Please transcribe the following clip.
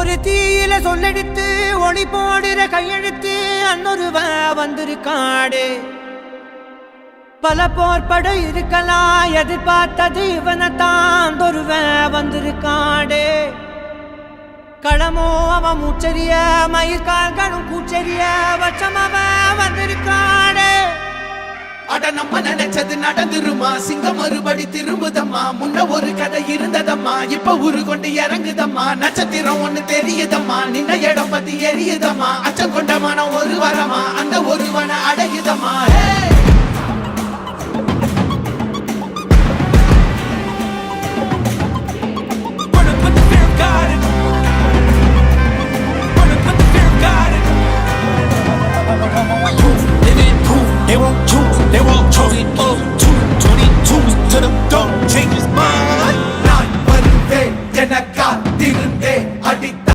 ஒரு தீயில சொல்லெடுத்து ஒளி போடுற கையெழுத்து அன்னொருவ வந்திருக்காடு பல போர்பட இருக்கலாம் எதிர்பார்த்தது இவனைத்தான் ஒருவ வந்திருக்காடு களமோ அவன் மூச்சரிய மயிர்கால்களும் கூச்சரிய வச்சம் அவன் வந்திருக்காடு அட நம்ம நினைச்சது நடந்துருமா சிங்கம் மறுபடி திரும்புதம்மா முன்ன ஒரு கதை இருந்ததம்மா இப்ப ஊரு கொண்டு இறங்குதம்மா நட்சத்திரம் ஒண்ணு தெரியுதம்மா நின்ன இடம் பத்தி எரியுதம்மா அச்சம் கொண்ட மனம் ஒரு வரமா அந்த ஒருவனை அடையுதம்மா God